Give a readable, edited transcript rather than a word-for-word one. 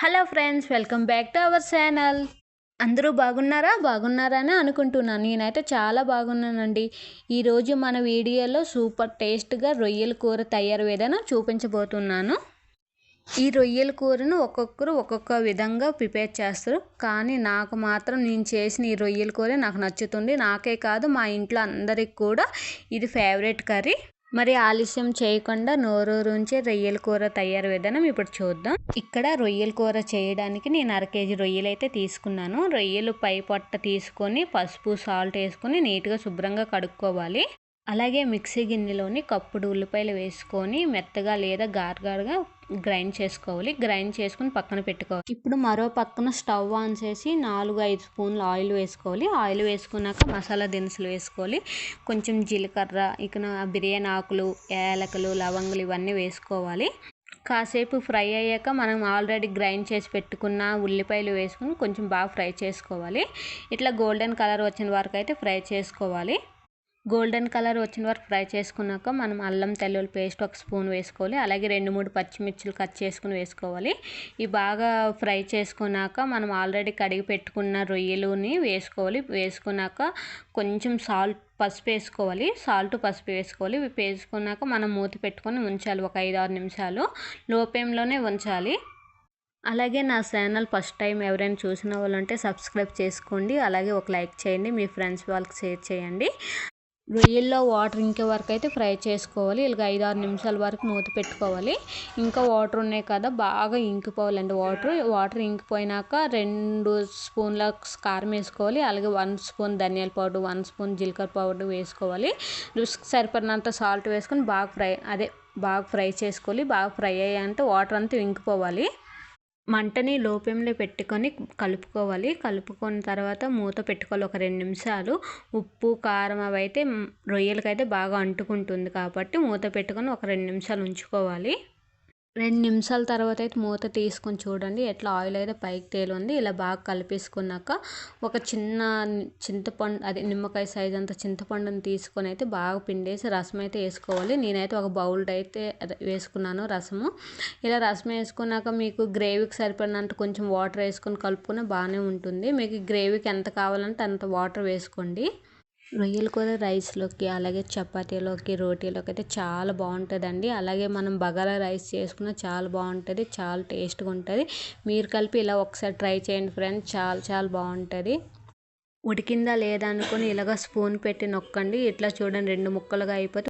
Hello friends, welcome back to our channel. అందరూ బాగున్నారా అని అనుకుంటున్నాను. నేనైతే చాలా బాగున్నానండి. ఈరోజు మన వీడియోలో సూపర్ టేస్ట్గా రొయ్యల కూర తయారు విధానం చూపించబోతున్నాను. ఈ రొయ్యల కూరను ఒక్కొక్కరు ఒక్కొక్క విధంగా ప్రిపేర్ చేస్తారు. కానీ నాకు మాత్రం నేను చేసిన ఈ రొయ్యల కూర నాకు నచ్చుతుంది. నాకే కాదు, మా ఇంట్లో అందరికి కూడా ఇది ఫేవరెట్ కర్రీ. మరి ఆలస్యం చేయకుండా నోరూరించే రొయ్యల కూర తయారు విధానం ఇప్పుడు చూద్దాం. ఇక్కడ రొయ్యల కూర చేయడానికి నేను 1/2 కేజీ రొయ్యలు అయితే తీసుకున్నాను. రొయ్యలు పై పొట్ట తీసుకొని పసుపు సాల్ట్ వేసుకొని నీట్గా శుభ్రంగా కడుక్కోవాలి. అలాగే మిక్సీ గిన్నెలోని కప్పుడు ఉల్లిపాయలు వేసుకొని మెత్తగా లేదా గారగారుగా గ్రైండ్ చేసుకోవాలి. గ్రైండ్ చేసుకుని పక్కన పెట్టుకోవాలి. ఇప్పుడు మరో పక్కన స్టవ్ ఆన్ చేసి 4-5 స్పూన్లు ఆయిల్ వేసుకోవాలి. ఆయిల్ వేసుకున్నాక మసాలా దినుసులు వేసుకోవాలి. కొంచెం జీలకర్ర, ఇక బిర్యానీ ఆకులు, యాలకులు, లవంగులు ఇవన్నీ వేసుకోవాలి. కాసేపు ఫ్రై అయ్యాక మనం ఆల్రెడీ గ్రైండ్ చేసి పెట్టుకున్న ఉల్లిపాయలు వేసుకుని కొంచెం బాగా ఫ్రై చేసుకోవాలి. ఇట్లా గోల్డెన్ కలర్ వచ్చిన వరకు అయితే ఫ్రై చేసుకోవాలి. గోల్డెన్ కలర్ వచ్చిన వరకు ఫ్రై చేసుకున్నాక మనం అల్లం తెల్లుల్లి పేస్ట్ 1 స్పూన్ వేసుకోవాలి. అలాగే 2-3 పచ్చిమిర్చిలు కట్ చేసుకుని వేసుకోవాలి. ఇవి బాగా ఫ్రై చేసుకున్నాక మనం ఆల్రెడీ కడిగి పెట్టుకున్న రొయ్యలుని వేసుకోవాలి. వేసుకున్నాక కొంచెం పసుపు వేసుకోవాలి. పసుపు వేసుకోవాలి. ఇవి వేసుకున్నాక మనం మూత పెట్టుకొని ఉంచాలి. ఒక 5-6 నిమిషాలు లో ఫ్లేమ్లోనే ఉంచాలి. అలాగే నా ఛానల్ ఫస్ట్ టైం ఎవరైనా చూసిన వాళ్ళు ఉంటే సబ్స్క్రైబ్ చేసుకోండి. అలాగే ఒక లైక్ చేయండి. మీ ఫ్రెండ్స్ వాళ్ళకి షేర్ చేయండి. రొయ్యల్లో వాటర్ ఇంకే వరకు అయితే ఫ్రై చేసుకోవాలి. ఇలాగ 5-6 నిమిషాల వరకు మూత పెట్టుకోవాలి. ఇంకా వాటర్ ఉన్నాయి కదా, బాగా ఇంకిపోవాలండి. వాటర్ ఇంకిపోయినాక 2 స్పూన్ల కారం వేసుకోవాలి. అలాగే 1 స్పూన్ ధనియాల పౌడర్, 1 స్పూన్ జీలకర్ర పౌడర్ వేసుకోవాలి. రుచికి సరిపడినంత సాల్ట్ వేసుకొని బాగా ఫ్రై చేసుకోవాలి. బాగా ఫ్రై అయ్యాయంటే వాటర్ అంతా ఇంకిపోవాలి. మంటని లో ఫ్లేమ్లో పెట్టుకొని కలుపుకోవాలి. కలుపుకున్న తర్వాత మూత పెట్టుకోవాలి ఒక 2 నిమిషాలు. ఉప్పు కారం అవి అయితే రొయ్యలకైతే బాగా అంటుకుంటుంది కాబట్టి మూత పెట్టుకొని ఒక 2 నిమిషాలు ఉంచుకోవాలి. 2 నిమిషాల తర్వాత అయితే మూత తీసుకొని చూడండి, ఎట్లా ఆయిల్ అయితే పైకి తేలుంది. ఇలా బాగా కలిపేసుకున్నాక ఒక చిన్న చింతపండు, నిమ్మకాయ సైజ్ అంత చింతపండుని తీసుకొని అయితే బాగా పిండేసి రసం అయితే వేసుకోవాలి. నేనైతే ఒక బౌల్ అయితే వేసుకున్నాను రసము. ఇలా రసం వేసుకున్నాక మీకు గ్రేవీకి సరిపడినంత కొంచెం వాటర్ వేసుకొని కలుపుకుని బాగానే ఉంటుంది. మీకు గ్రేవీకి ఎంత కావాలంటే అంత వాటర్ వేసుకోండి. రొయ్యల కూర రైస్లోకి, అలాగే చపాతీలోకి, రోటీలోకి అయితే చాలా బాగుంటుందండి. అలాగే మనం బగారా రైస్ చేసుకున్న చాలా బాగుంటుంది. చాలా టేస్ట్గా ఉంటుంది. మీరు కలిపి ఇలా ఒకసారి ట్రై చేయండి ఫ్రెండ్స్, చాలా చాలా బాగుంటుంది. ఉడికిందా లేదా అనుకొని ఇలాగ స్పూన్ పెట్టి నొక్కండి. ఇట్లా చూడండి 2 ముక్కలుగా అయిపోతే